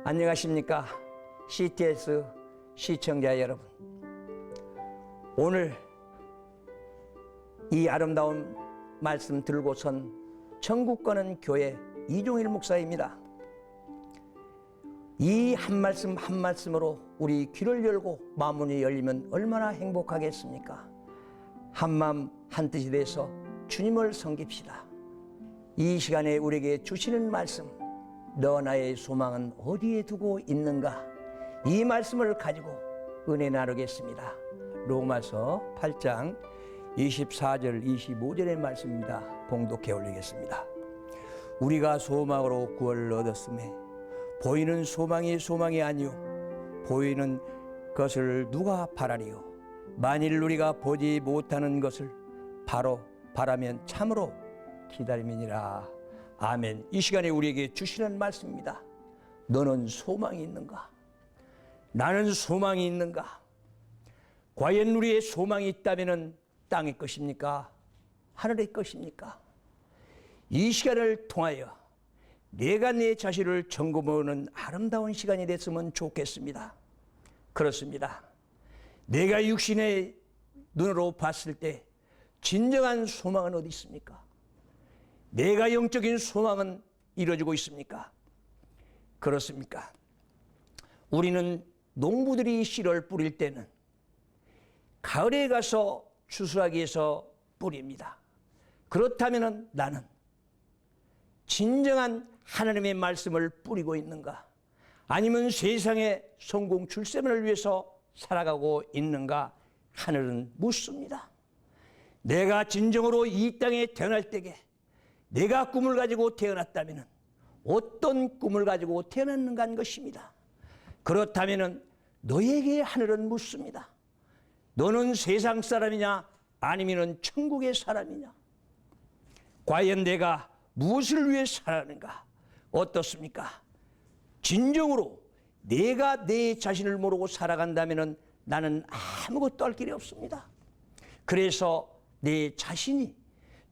안녕하십니까? CTS 시청자 여러분, 오늘 이 아름다운 말씀 들고선 천국 가는 교회 이종일 목사입니다. 이 한 말씀 한 말씀으로 우리 귀를 열고 마음문이 열리면 얼마나 행복하겠습니까? 한마음 한뜻이 돼서 주님을 섬깁시다. 이 시간에 우리에게 주시는 말씀, 너 나의 소망은 어디에 두고 있는가? 이 말씀을 가지고 은혜 나누겠습니다. 로마서 8장 24절 25절의 말씀입니다. 봉독해 올리겠습니다. 우리가 소망으로 구원을 얻었음에 보이는 소망이 아니요 보이는 것을 누가 바라리요? 만일 우리가 보지 못하는 것을 바로 바라면 참으로 기다림이니라. 아멘. 이 시간에 우리에게 주시는 말씀입니다. 너는 소망이 있는가? 나는 소망이 있는가? 과연 우리의 소망이 있다면 땅의 것입니까? 하늘의 것입니까? 이 시간을 통하여 내가 내 자신을 점검하는 아름다운 시간이 됐으면 좋겠습니다. 그렇습니다. 내가 육신의 눈으로 봤을 때 진정한 소망은 어디 있습니까? 내가 영적인 소망은 이루어지고 있습니까? 그렇습니까? 우리는 농부들이 씨를 뿌릴 때는 가을에 가서 추수하기 위해서 뿌립니다. 그렇다면 나는 진정한 하나님의 말씀을 뿌리고 있는가? 아니면 세상의 성공 출세를 위해서 살아가고 있는가? 하늘은 묻습니다. 내가 진정으로 이 땅에 태어날 때에 내가 꿈을 가지고 태어났다면 어떤 꿈을 가지고 태어났는가 하는 것입니다. 그렇다면 너에게 하늘은 묻습니다. 너는 세상 사람이냐 아니면 천국의 사람이냐? 과연 내가 무엇을 위해 살아가는가? 어떻습니까? 진정으로 내가 내 자신을 모르고 살아간다면 나는 아무것도 할 길이 없습니다. 그래서 내 자신이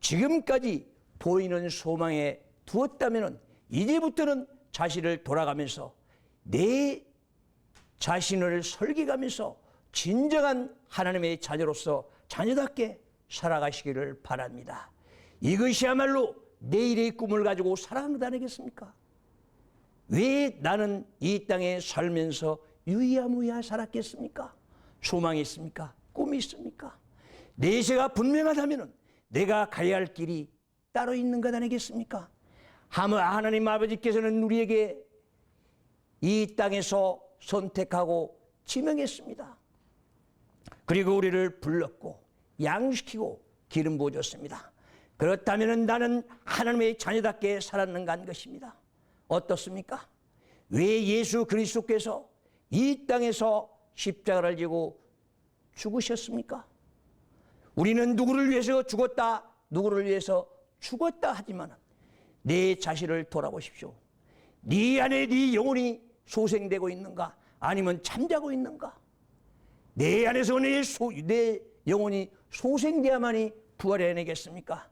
지금까지 보이는 소망에 두었다면 이제부터는 자신을 돌아가면서 내 자신을 설계가면서 진정한 하나님의 자녀로서 자녀답게 살아가시기를 바랍니다. 이것이야말로 내일의 꿈을 가지고 살아가는 것 아니겠습니까? 왜 나는 이 땅에 살면서 유야무야 살았겠습니까? 소망이 있습니까? 꿈이 있습니까? 내세가 분명하다면 내가 가야 할 길이 따로 있는 것 아니겠습니까? 하나님 아버지께서는 우리에게 이 땅에서 선택하고 지명했습니다. 그리고 우리를 불렀고 양육시키고 기름 부어줬습니다. 그렇다면 나는 하나님의 자녀답게 살았는가 한 것입니다. 어떻습니까? 왜 예수 그리스도께서 이 땅에서 십자가를 지고 죽으셨습니까? 우리는 누구를 위해서 죽었다, 누구를 위해서 죽었다 하지만 내 자신을 돌아보십시오. 네 안에 네 영혼이 소생되고 있는가? 아니면 잠자고 있는가? 내 안에서 내 영혼이 소생되어야만이 부활해 내겠습니까?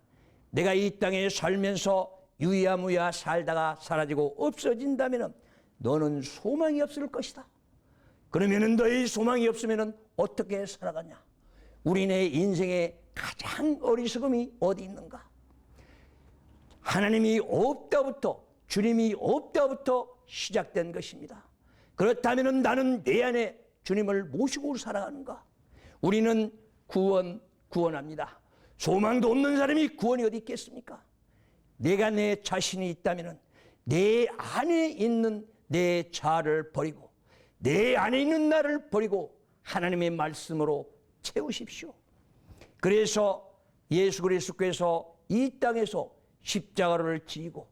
내가 이 땅에 살면서 유야무야 살다가 사라지고 없어진다면 너는 소망이 없을 것이다. 그러면 너의 소망이 없으면 어떻게 살아가냐? 우리네 인생의 가장 어리석음이 어디 있는가? 하나님이 없다부터, 주님이 없다부터 시작된 것입니다. 그렇다면 나는 내 안에 주님을 모시고 살아가는가? 우리는 구원합니다. 소망도 없는 사람이 구원이 어디 있겠습니까? 내가 내 자신이 있다면 내 안에 있는 내 자아를 버리고 내 안에 있는 나를 버리고 하나님의 말씀으로 채우십시오. 그래서 예수 그리스도께서 이 땅에서 십자가를 지고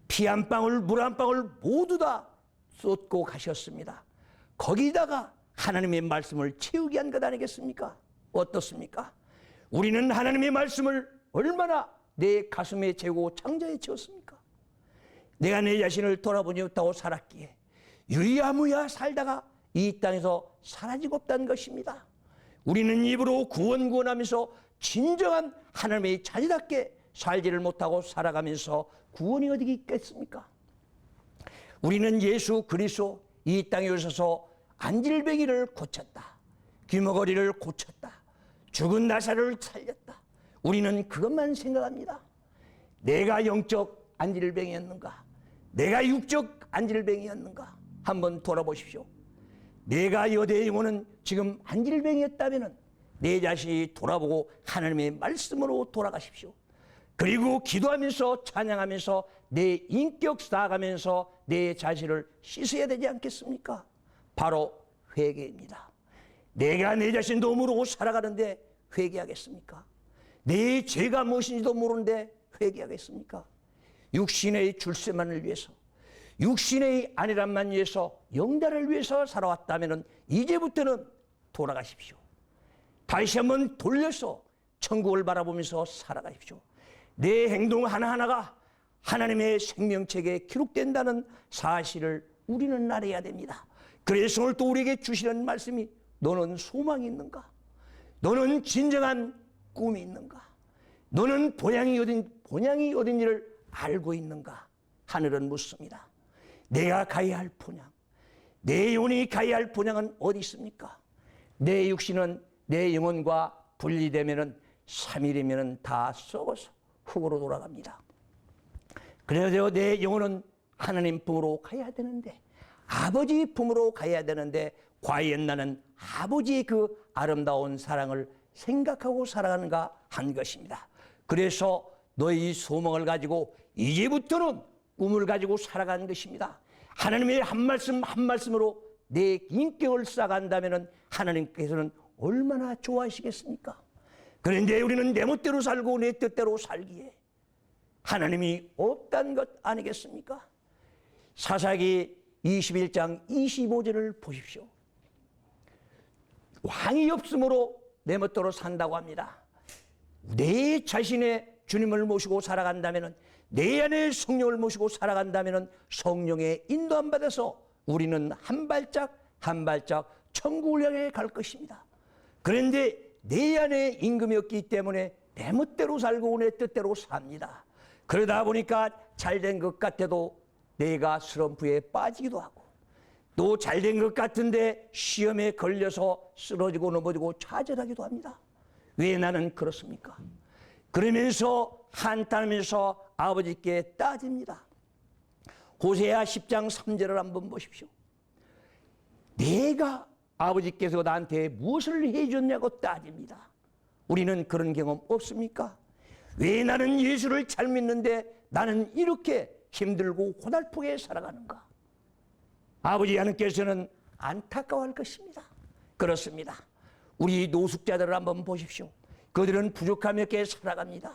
피 한 방울 물 한 방울 모두 다 쏟고 가셨습니다. 거기다가 하나님의 말씀을 채우게 한 것 아니겠습니까? 어떻습니까? 우리는 하나님의 말씀을 얼마나 내 가슴에 채우고 창자에 채웠습니까? 내가 내 자신을 돌아보지 못하고 살았기에 유야무야 살다가 이 땅에서 사라지고 없다는 것입니다. 우리는 입으로 구원하면서 진정한 하나님의 자녀답게 살지를 못하고 살아가면서 구원이 어디 있겠습니까? 우리는 예수 그리스도 이 땅에 오셔서 안질뱅이를 고쳤다. 귀머거리를 고쳤다. 죽은 나사를 살렸다. 우리는 그것만 생각합니다. 내가 영적 안질뱅이였는가? 내가 육적 안질뱅이였는가? 한번 돌아보십시오. 내가 여대의 영혼은 지금 안질뱅이였다면 내 자신이 돌아보고 하나님의 말씀으로 돌아가십시오. 그리고 기도하면서 찬양하면서 내 인격 쌓아가면서 내 자신을 씻어야 되지 않겠습니까? 바로 회개입니다. 내가 내 자신도 모르고 살아가는데 회개하겠습니까? 내 죄가 무엇인지도 모르는데 회개하겠습니까? 육신의 출세만을 위해서, 육신의 안일함만 위해서, 영달을 위해서 살아왔다면 이제부터는 돌아가십시오. 다시 한번 돌려서 천국을 바라보면서 살아가십시오. 내 행동 하나하나가 하나님의 생명책에 기록된다는 사실을 우리는 알아야 됩니다. 그래서 오늘 또 우리에게 주시는 말씀이 너는 소망이 있는가? 너는 진정한 꿈이 있는가? 너는 본향이 어딘지를 알고 있는가? 하늘은 묻습니다. 내가 가야 할 본향, 내 영혼이 가야 할 본향은 어디 있습니까? 내 육신은 내 영혼과 분리되면은 3일이면은 다 썩어서 흙으로 돌아갑니다. 그래서 내 영혼은 하나님 품으로 가야 되는데, 아버지 품으로 가야 되는데, 과연 나는 아버지의 그 아름다운 사랑을 생각하고 살아가는가 한 것입니다. 그래서 너희 소망을 가지고 이제부터는 꿈을 가지고 살아가는 것입니다. 하나님의 한 말씀 한 말씀으로 내 인격을 쌓아간다면 하나님께서는 얼마나 좋아하시겠습니까? 그런데 우리는 내 멋대로 살고 내 뜻대로 살기에 하나님이 없다는 것 아니겠습니까? 사사기 21장 25절을 보십시오. 왕이 없으므로 내 멋대로 산다고 합니다. 내 자신의 주님을 모시고 살아간다면, 내 안에 성령을 모시고 살아간다면 성령의 인도함 받아서 우리는 한 발짝 한 발짝 천국을 향해 갈 것입니다. 그런데 내 안에 임금이 없기 때문에 내 멋대로 살고 내 뜻대로 삽니다. 그러다 보니까 잘된 것 같아도 내가 슬럼프에 빠지기도 하고, 또 잘된 것 같은데 시험에 걸려서 쓰러지고 넘어지고 좌절하기도 합니다. 왜 나는 그렇습니까? 그러면서 한탄하면서 아버지께 따집니다. 호세아 10장 3절을 한번 보십시오. 내가 아버지께서 나한테 무엇을 해줬냐고 따집니다. 우리는 그런 경험 없습니까? 왜 나는 예수를 잘 믿는데 나는 이렇게 힘들고 고달프게 살아가는가? 아버지 하나님께서는 안타까워할 것입니다. 그렇습니다. 우리 노숙자들을 한번 보십시오. 그들은 부족함이 없게 살아갑니다.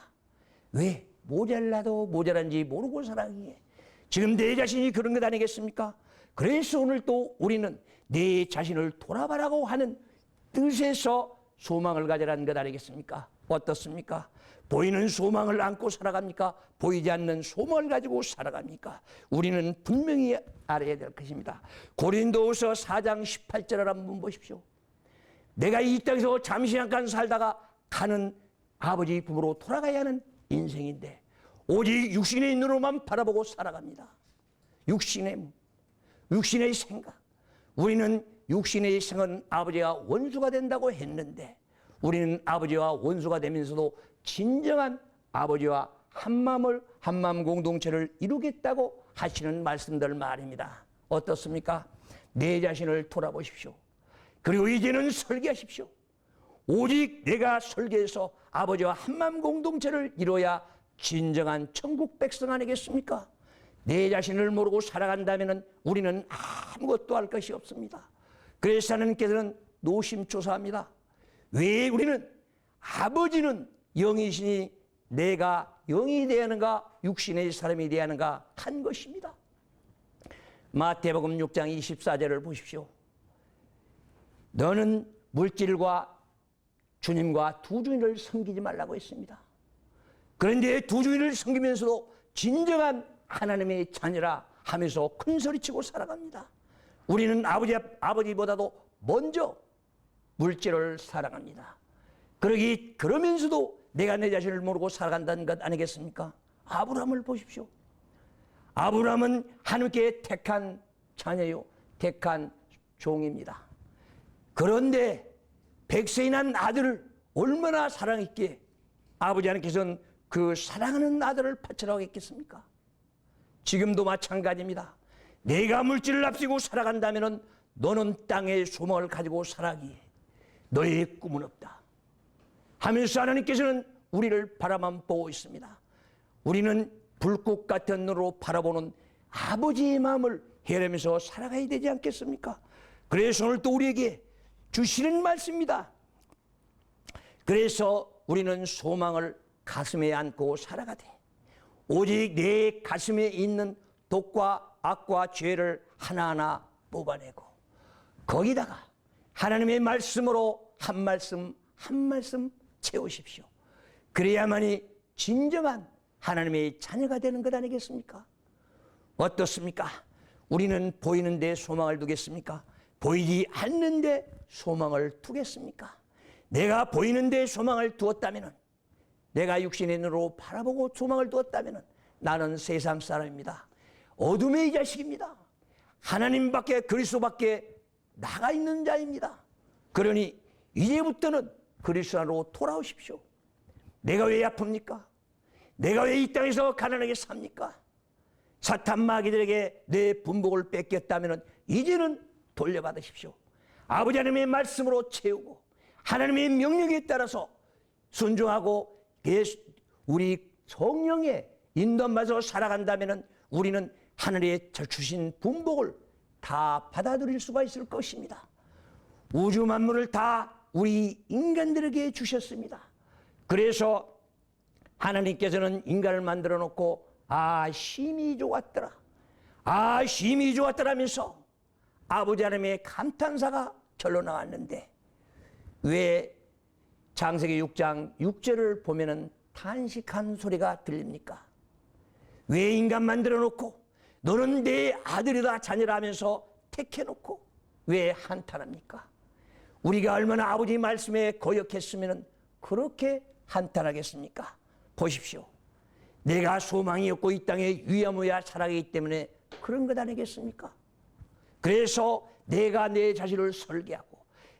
왜? 모자라도 모자란지 모르고 살아가기에. 지금 내 자신이 그런 것 아니겠습니까? 그래서 오늘 또 우리는 내 자신을 돌아보라고 하는 뜻에서 소망을 가져라는 것 아니겠습니까? 어떻습니까? 보이는 소망을 안고 살아갑니까? 보이지 않는 소망을 가지고 살아갑니까? 우리는 분명히 알아야 될 것입니다. 고린도후서 4장 18절을 한번 보십시오. 내가 이 땅에서 잠시 잠깐 살다가 가는 아버지 품으로 돌아가야 하는 인생인데 오직 육신의 눈으로만 바라보고 살아갑니다. 육신의 생각. 우리는 육신의 생은 아버지와 원수가 된다고 했는데 우리는 아버지와 원수가 되면서도 진정한 아버지와 한마음 공동체를 이루겠다고 하시는 말씀들 말입니다. 어떻습니까? 내 자신을 돌아보십시오. 그리고 이제는 설계하십시오. 오직 내가 설계해서 아버지와 한마음 공동체를 이루어야 진정한 천국 백성 아니겠습니까? 내 자신을 모르고 살아간다면 우리는 아무것도 할 것이 없습니다. 그래서 하나님께서는 노심초사합니다. 왜 우리는 아버지는 영이시니 내가 영이 되어야 하는가 육신의 사람이 되어야 하는가 한 것입니다. 마태복음 6장 24절을 보십시오. 너는 물질과 주님과 두 주인을 섬기지 말라고 했습니다. 그런데 두 주인을 섬기면서도 진정한 하나님의 자녀라 하면서 큰소리치고 살아갑니다. 우리는 아버지보다도 먼저 물질을 사랑합니다. 그러면서도 내가 내 자신을 모르고 살아간다는 것 아니겠습니까? 아브라함을 보십시오. 아브라함은 하나님께 택한 자녀요, 택한 종입니다. 그런데 백세이 난 아들을 얼마나 사랑했기에 아버지 하나님께서는 그 사랑하는 아들을 바치라고 했겠습니까? 지금도 마찬가지입니다. 내가 물질을 앞세우고 살아간다면 너는 땅의 소망을 가지고 살아기에 너의 꿈은 없다 하면서 하나님께서는 우리를 바라만 보고 있습니다. 우리는 불꽃 같은 눈으로 바라보는 아버지의 마음을 헤아리면서 살아가야 되지 않겠습니까? 그래서 오늘 또 우리에게 주시는 말씀입니다. 그래서 우리는 소망을 가슴에 안고 살아가되 오직 내 가슴에 있는 독과 악과 죄를 하나하나 뽑아내고 거기다가 하나님의 말씀으로 한 말씀 한 말씀 채우십시오. 그래야만이 진정한 하나님의 자녀가 되는 것 아니겠습니까? 어떻습니까? 우리는 보이는 데 소망을 두겠습니까? 보이지 않는 데 소망을 두겠습니까? 내가 보이는 데 소망을 두었다면, 내가 육신의 눈으로 바라보고 소망을 두었다면 나는 세상 사람입니다. 어둠의 자식입니다. 하나님밖에 그리스도밖에 나가 있는 자입니다. 그러니 이제부터는 그리스도 안으로 돌아오십시오. 내가 왜 아픕니까? 내가 왜 이 땅에서 가난하게 삽니까? 사탄 마귀들에게 내 분복을 뺏겼다면 이제는 돌려받으십시오. 아버지 하나님의 말씀으로 채우고 하나님의 명령에 따라서 순종하고 우리 성령의 인도받아서 살아간다면 우리는 하늘에 주신 분복을 다 받아들일 수가 있을 것입니다. 우주 만물을 다 우리 인간들에게 주셨습니다. 그래서 하나님께서는 인간을 만들어 놓고 심히 좋았더라, 심히 좋았더라면서 아버지 하나님의 감탄사가 절로 나왔는데 왜 창세기 6장 6절을 보면은 탄식한 소리가 들립니까? 왜 인간 만들어 놓고 너는 내 아들이다 자녀라 하면서 택해놓고 왜 한탄합니까? 우리가 얼마나 아버지 말씀에 거역했으면 그렇게 한탄하겠습니까? 보십시오. 내가 소망이 없고 이 땅에 유야무야 살아가기 때문에 그런 것 아니겠습니까? 그래서 내가 내 자신을 설계하고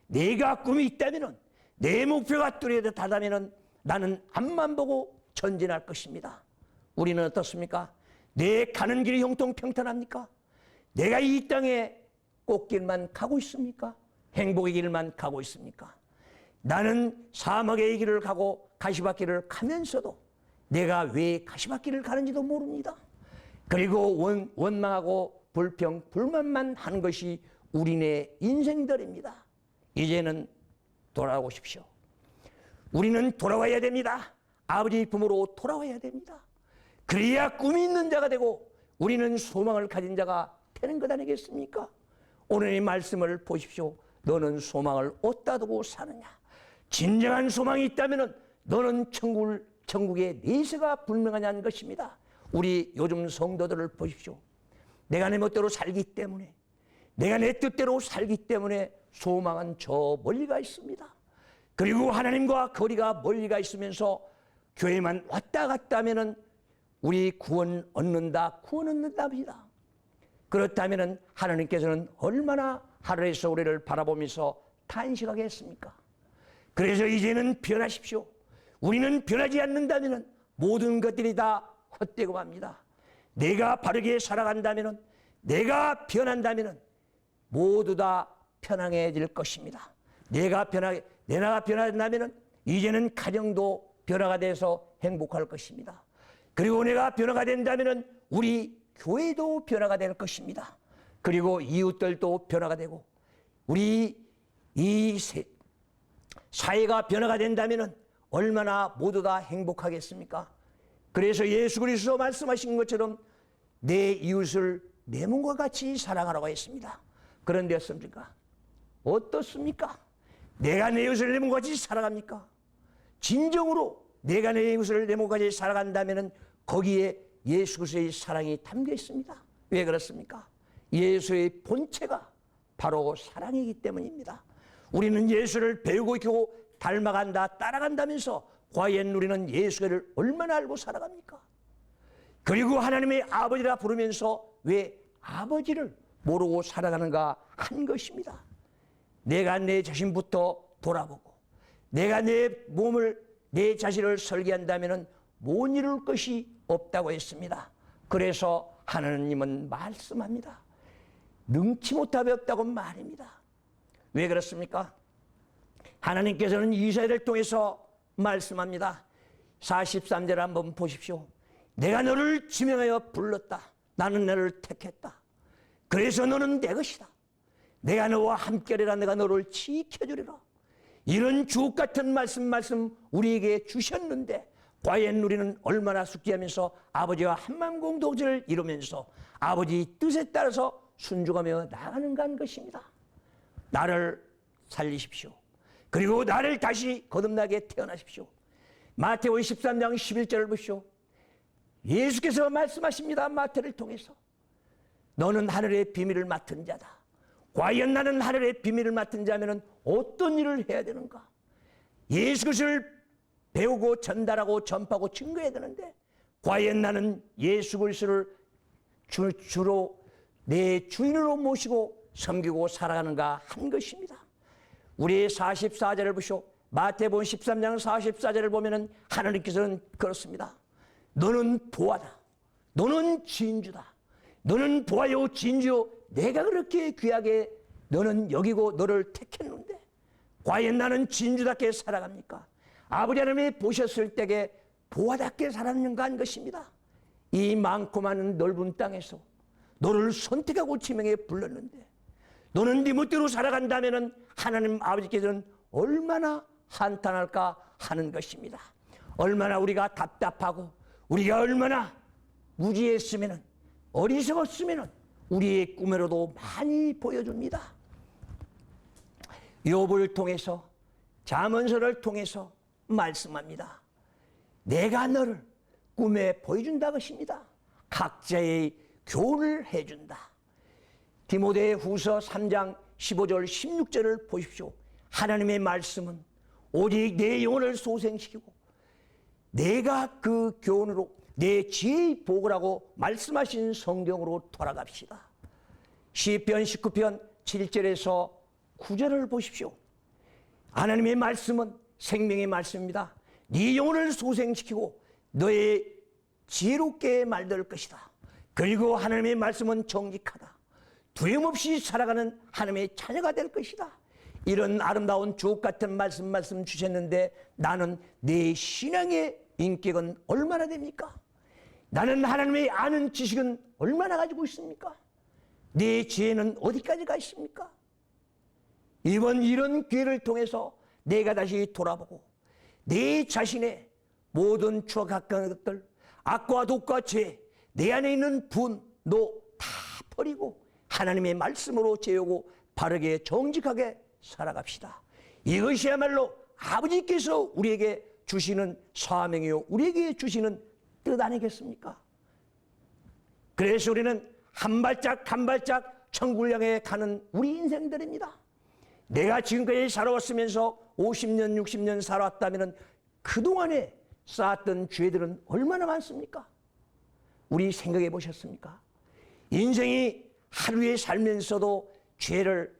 내가 꿈이 있다면 내 목표가 뚜렷하다면 나는 앞만 보고 전진할 것입니다. 우리는 어떻습니까? 내 가는 길이 형통평탄합니까? 내가 이 땅에 꽃길만 가고 있습니까? 행복의 길만 가고 있습니까? 나는 사막의 길을 가고 가시밭길을 가면서도 내가 왜 가시밭길을 가는지도 모릅니다. 그리고 원망하고 불평, 불만만 하는 것이 우리네 인생들입니다. 이제는 돌아오십시오. 우리는 돌아와야 됩니다. 아버지 품으로 돌아와야 됩니다. 그래야 꿈이 있는 자가 되고 우리는 소망을 가진 자가 되는 것 아니겠습니까? 오늘의 말씀을 보십시오. 너는 소망을 어디다 두고 사느냐? 진정한 소망이 있다면 너는 천국의 내세가 분명하냐는 것입니다. 우리 요즘 성도들을 보십시오. 내가 내 멋대로 살기 때문에, 내가 내 뜻대로 살기 때문에 소망은 저 멀리가 있습니다. 그리고 하나님과 거리가 멀리가 있으면서 교회만 왔다 갔다 하면은 우리 구원 얻는다 합니다. 그렇다면 하나님께서는 얼마나 하늘에서 우리를 바라보면서 탄식하겠습니까? 그래서 이제는 변하십시오. 우리는 변하지 않는다면 모든 것들이 다 헛되고 맙니다. 내가 바르게 살아간다면, 내가 변한다면 모두 다 편안해질 것입니다. 내가 변한다면 이제는 가정도 변화가 돼서 행복할 것입니다. 그리고 내가 변화가 된다면 우리 교회도 변화가 될 것입니다. 그리고 이웃들도 변화가 되고 우리 이 사회가 변화가 된다면 얼마나 모두 다 행복하겠습니까? 그래서 예수 그리스도 말씀하신 것처럼 내 이웃을 내 몸과 같이 사랑하라고 했습니다. 그런데 어떻습니까? 내가 내 이웃을 내 몸과 같이 살아갑니까? 진정으로 내가 내 이웃을 내 몸과 같이 살아간다면 거기에 예수 그리스도의 사랑이 담겨 있습니다. 왜 그렇습니까? 예수의 본체가 바로 사랑이기 때문입니다. 우리는 예수를 배우고 익히고 닮아간다, 따라간다면서 과연 우리는 예수를 얼마나 알고 살아갑니까? 그리고 하나님의 아버지라 부르면서 왜 아버지를 모르고 살아가는가 한 것입니다. 내가 내 자신부터 돌아보고 내가 내 몸을 내 자신을 설계한다면 못 이룰 것이 없다고 했습니다. 그래서 하나님은 말씀합니다. 능치 못함이 없다고 말입니다. 왜 그렇습니까? 하나님께서는 이사야를 통해서 말씀합니다. 43절 한번 보십시오. 내가 너를 지명하여 불렀다. 나는 너를 택했다. 그래서 너는 내 것이다. 내가 너와 함께하리라. 내가 너를 지켜주리라. 이런 주옥 같은 말씀 우리에게 주셨는데 과연 우리는 얼마나 숙지하면서 아버지와 한마음 공동체를 이루면서 아버지 뜻에 따라서 순종하며 나가는가 하는 것입니다. 나를 살리십시오. 그리고 나를 다시 거듭나게 태어나십시오. 마태복음 13장 11절을 보십시오. 예수께서 말씀하십니다. 마태를 통해서 너는 하늘의 비밀을 맡은 자다. 과연 나는 하늘의 비밀을 맡은 자면 어떤 일을 해야 되는가? 예수 그리스도를 배우고 전달하고 전파하고 증거해야 되는데 과연 나는 예수 그리스도를 주로 내 주인으로 모시고 섬기고 살아가는가 한 것입니다. 우리의 44절을 보시오. 마태복음 13장 44절을 보면은 하나님께서는 그렇습니다. 너는 보아다. 너는 진주다. 너는 보아요 진주요. 내가 그렇게 귀하게 너는 여기고 너를 택했는데 과연 나는 진주답게 살아갑니까? 아버지 하나님이 보셨을 때에 보아답게 살았는가 한 것입니다. 이 많고 많은 넓은 땅에서 너를 선택하고 지명해 불렀는데 너는 네 멋대로 살아간다면 하나님 아버지께서는 얼마나 한탄할까 하는 것입니다. 얼마나 우리가 답답하고 우리가 얼마나 무지했으면 어리석었으면 우리의 꿈에로도 많이 보여줍니다. 욥을 통해서 잠언서를 통해서 말씀합니다. 내가 너를 꿈에 보여준다 것입니다. 각자의 교훈을 해준다. 디모데 후서 3장 15절 16절을 보십시오. 하나님의 말씀은 오직 내 영혼을 소생시키고 내가 그 교훈으로 내 지혜의 보고라고 말씀하신 성경으로 돌아갑시다. 시편 19편 7절에서 9절을 보십시오. 하나님의 말씀은 생명의 말씀입니다. 네 영혼을 소생시키고 너의 지혜롭게 말될 것이다. 그리고 하나님의 말씀은 정직하다. 두려움없이 살아가는 하나님의 자녀가 될 것이다. 이런 아름다운 주옥 같은 말씀 주셨는데 나는 내 신앙의 인격은 얼마나 됩니까? 나는 하나님의 아는 지식은 얼마나 가지고 있습니까? 내 지혜는 어디까지 가 있습니까? 이번 이런 기회를 통해서 내가 다시 돌아보고 내 자신의 모든 추억 가까운 것들, 악과 독과 죄, 내 안에 있는 분노 다 버리고 하나님의 말씀으로 재우고 바르게 정직하게 살아갑시다. 이것이야말로 아버지께서 우리에게 주시는 사명이요 우리에게 주시는 뜻 아니겠습니까? 그래서 우리는 한 발짝 한 발짝 천국을 향해 가는 우리 인생들입니다. 내가 지금까지 살아왔으면서 50년 60년 살아왔다면 그동안에 쌓았던 죄들은 얼마나 많습니까? 우리 생각해 보셨습니까? 인생이 하루에 살면서도 죄를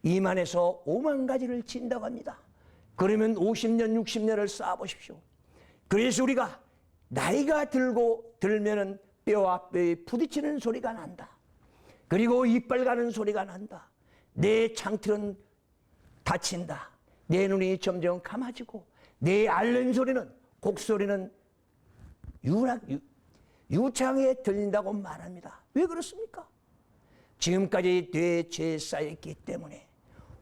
2만에서 5만 가지를 진다고 합니다. 그러면 50년 60년을 쌓아보십시오. 그래서 우리가 나이가 들면은 뼈와 뼈에 부딪히는 소리가 난다. 그리고 이빨 가는 소리가 난다. 내 창틀은 닫힌다. 내 눈이 점점 감아지고 내 앓는 소리는 곡소리는 유창하게 들린다고 말합니다. 왜 그렇습니까? 지금까지 내 죄에 쌓였기 때문에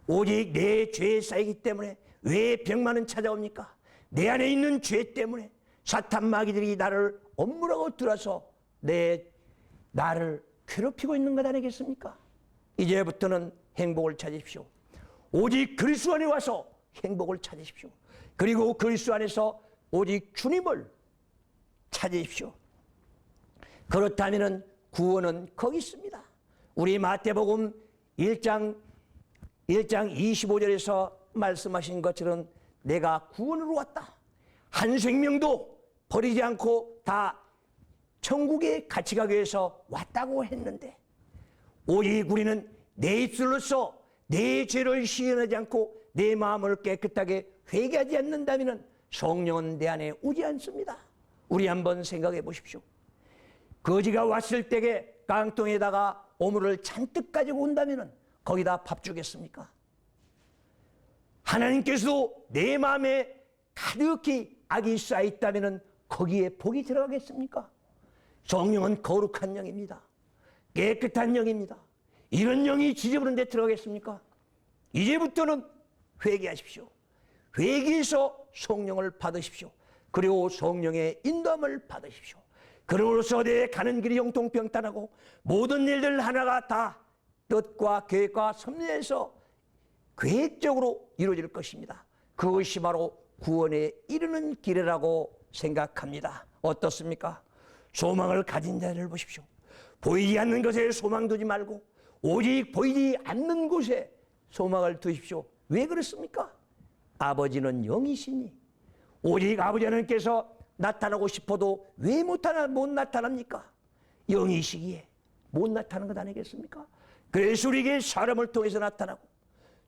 오직 내 죄에 쌓이기 때문에 왜 병만은 찾아옵니까? 내 안에 있는 죄 때문에 사탄 마귀들이 나를 업무라고 들어서 나를 괴롭히고 있는 것 아니겠습니까? 이제부터는 행복을 찾으십시오. 오직 그리스도 안에 와서 행복을 찾으십시오. 그리고 그리스도 안에서 오직 주님을 찾으십시오. 그렇다면 구원은 거기 있습니다. 우리 마태복음 1장 25절에서 말씀하신 것처럼 내가 구원으로 왔다. 한 생명도 버리지 않고 다 천국에 같이 가기 위해서 왔다고 했는데 오직 우리는 내 입술로서 내 죄를 시인하지 않고 내 마음을 깨끗하게 회개하지 않는다면 성령은 내 안에 오지 않습니다. 우리 한번 생각해 보십시오. 거지가 왔을 때에 깡통에다가 오물을 잔뜩 가지고 온다면 거기다 밥 주겠습니까? 하나님께서도 내 마음에 가득히 악이 쌓여있다면 거기에 복이 들어가겠습니까? 성령은 거룩한 영입니다. 깨끗한 영입니다. 이런 영이 지저분한 데 들어가겠습니까? 이제부터는 회개하십시오. 회개해서 성령을 받으십시오. 그리고 성령의 인도함을 받으십시오. 그러므로서 내 가는 길이 형통평탄하고 모든 일들 하나가 다 뜻과 계획과 섭리에서 계획적으로 이루어질 것입니다. 그것이 바로 구원에 이르는 길이라고 생각합니다. 어떻습니까? 소망을 가진 자를 보십시오. 보이지 않는 것에 소망 두지 말고 오직 보이지 않는 곳에 소망을 두십시오. 왜 그렇습니까? 아버지는 영이시니 오직 아버지 하나님께서 나타나고 싶어도 왜 못 나타납니까? 영이시기에 못 나타나는 것 아니겠습니까? 그래서 우리에게 사람을 통해서 나타나고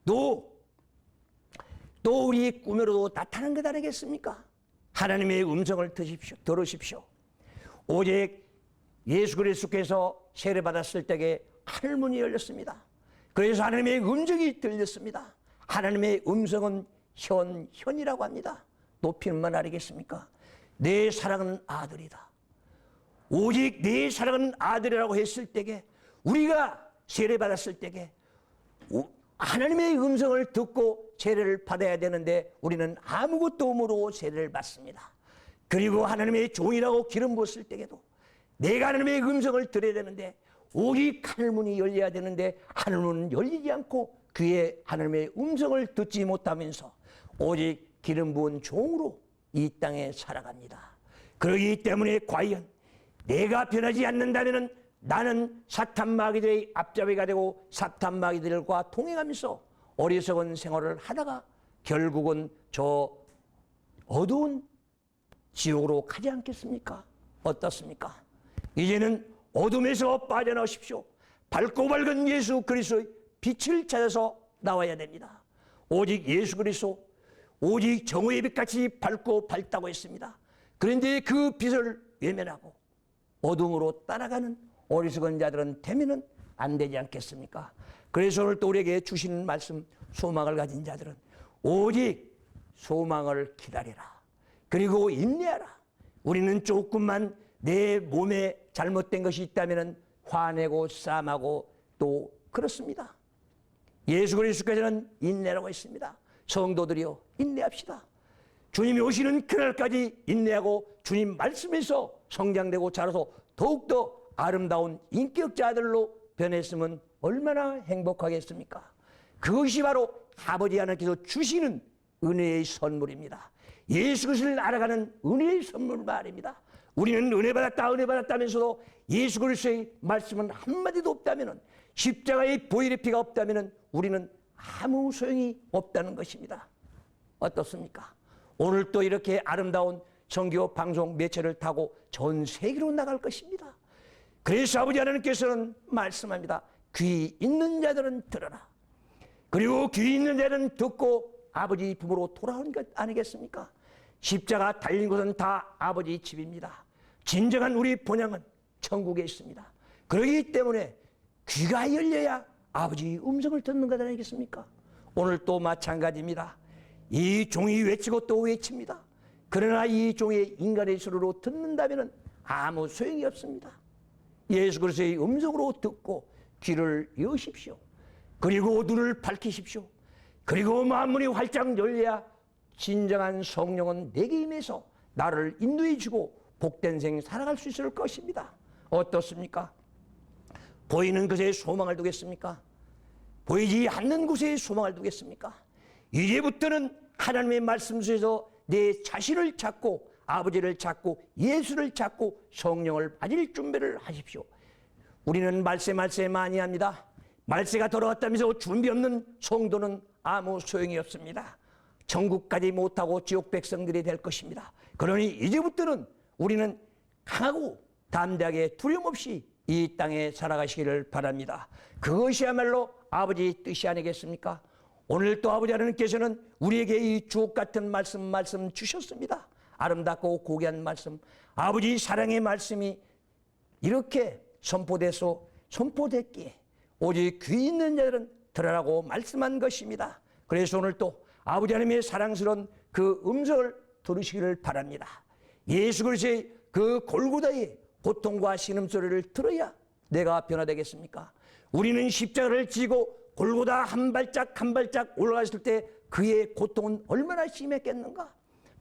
또 우리 꿈으로도 나타나는 것 아니겠습니까? 하나님의 음성을 들으십시오. 오직 예수 그리스도께서 세례받았을 때에 하늘문이 열렸습니다. 그래서 하나님의 음성이 들렸습니다. 하나님의 음성은 현이라고 합니다. 높이는 말 아니겠습니까? 내 사랑하는 아들이다. 오직 내 사랑하는 아들이라고 했을 때에 우리가 세례받았을 때에 하나님의 음성을 듣고 세례를 받아야 되는데 우리는 아무것도 모르고 세례를 받습니다. 그리고 하나님의 종이라고 기름 부었을 때에도 내가 하나님의 음성을 들어야 되는데 오직 하늘문이 열려야 되는데 하늘문은 열리지 않고 그의 하나님의 음성을 듣지 못하면서 오직 기름 부은 종으로 이 땅에 살아갑니다. 그러기 때문에 과연 내가 변하지 않는다면 나는 사탄 마귀들의 앞잡이가 되고 사탄 마귀들과 동행하면서 어리석은 생활을 하다가 결국은 저 어두운 지옥으로 가지 않겠습니까? 어떻습니까? 이제는 어둠에서 빠져나오십시오. 밝고 밝은 예수 그리스도의 빛을 찾아서 나와야 됩니다. 오직 예수 그리스도 오직 정오의 빛같이 밝고 밝다고 했습니다. 그런데 그 빛을 외면하고 어둠으로 따라가는 어리석은 자들은 되면은 안 되지 않겠습니까? 그래서 오늘 또 우리에게 주시는 말씀, 소망을 가진 자들은 오직 소망을 기다리라. 그리고 인내하라. 우리는 조금만 내 몸에 잘못된 것이 있다면 화내고 싸움하고 또 그렇습니다. 예수 그리스도께서는 인내라고 했습니다. 성도들이여 인내합시다. 주님이 오시는 그날까지 인내하고 주님 말씀에서 성장되고 자라서 더욱더 아름다운 인격자들로 변했으면 얼마나 행복하겠습니까? 그것이 바로 아버지 하나님께서 주시는 은혜의 선물입니다. 예수 그리스도를 알아가는 은혜의 선물 말입니다. 우리는 은혜 받았다면서도 예수 그리스도의 말씀은 한마디도 없다면, 십자가의 보혈의 피가 없다면 우리는 아무 소용이 없다는 것입니다. 어떻습니까? 오늘 또 이렇게 아름다운 선교 방송 매체를 타고 전 세계로 나갈 것입니다. 그래서 아버지 하나님께서는 말씀합니다. 귀 있는 자들은 들어라. 그리고 귀 있는 자들은 듣고 아버지 품으로 돌아온 것 아니겠습니까? 십자가 달린 곳은 다 아버지 집입니다. 진정한 우리 본향은 천국에 있습니다. 그렇기 때문에 귀가 열려야 아버지 음성을 듣는 것 아니겠습니까? 오늘 또 마찬가지입니다. 이 종이 외치고 또 외칩니다. 그러나 이 종이 인간의 소리로 듣는다면 아무 소용이 없습니다. 예수 그리스도의 음성으로 듣고 귀를 여십시오. 그리고 눈을 밝히십시오. 그리고 만문이 활짝 열려야 진정한 성령은 내게 임해서 나를 인도해 주고 복된 생 살아갈 수 있을 것입니다. 어떻습니까? 보이는 것에 소망을 두겠습니까? 보이지 않는 곳에 소망을 두겠습니까? 이제부터는 하나님의 말씀 속에서 내 자신을 찾고 아버지를 찾고 예수를 찾고 성령을 받을 준비를 하십시오. 우리는 말세 많이 합니다. 말세가 돌아왔다면서 준비 없는 성도는 아무 소용이 없습니다. 천국까지 못하고 지옥 백성들이 될 것입니다. 그러니 이제부터는 우리는 강하고 담대하게 두려움 없이 이 땅에 살아가시기를 바랍니다. 그것이야말로 아버지 뜻이 아니겠습니까? 오늘 또 아버지 하나님께서는 우리에게 이 주옥 같은 말씀 주셨습니다. 아름답고 고귀한 말씀, 아버지 사랑의 말씀이 이렇게 선포됐기에 오직 귀 있는 자들은 들으라고 말씀한 것입니다. 그래서 오늘 또 아버지 하나님의 사랑스러운 그 음성을 들으시기를 바랍니다. 예수 그리스도의 그 골고다의 고통과 신음소리를 들어야 내가 변화되겠습니까? 우리는 십자가를 지고 골고다 한 발짝 한 발짝 올라갔을 때 그의 고통은 얼마나 심했겠는가?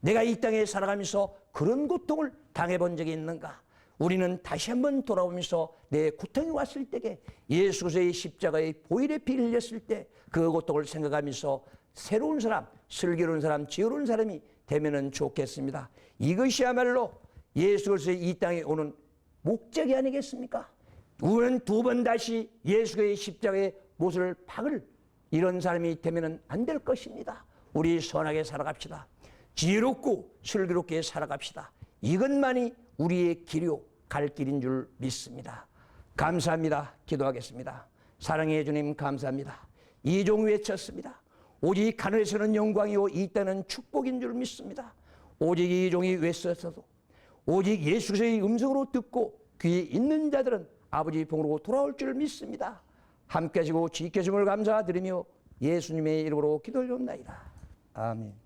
내가 이 땅에 살아가면서 그런 고통을 당해본 적이 있는가? 우리는 다시 한번 돌아오면서 내 고통이 왔을 때에 예수 그리스도의 십자가의 보혈의 피를 흘렸을 때 그 고통을 생각하면서 새로운 사람, 슬기로운 사람, 지혜로운 사람이 되면은 좋겠습니다. 이것이야말로 예수 그리스도의 이 땅에 오는 목적이 아니겠습니까? 우리는 두 번 다시 예수의 십자가의 못을 박을 이런 사람이 되면은 안 될 것입니다. 우리 선하게 살아갑시다. 지혜롭고 슬기롭게 살아갑시다. 이것만이 우리의 길이요 갈 길인 줄 믿습니다. 감사합니다. 기도하겠습니다. 사랑의 주님 감사합니다. 이종 외쳤습니다. 오직 하늘에서는 영광이요 이 땅은 축복인 줄 믿습니다. 오직 이종이 외쳤어도 오직 예수 그리스도의 음성으로 듣고 귀에 있는 자들은 아버지 봉으로 돌아올 줄 믿습니다. 함께 하시고 지켜주심을 감사드리며 예수님의 이름으로 기도를 옵나이다. 아멘.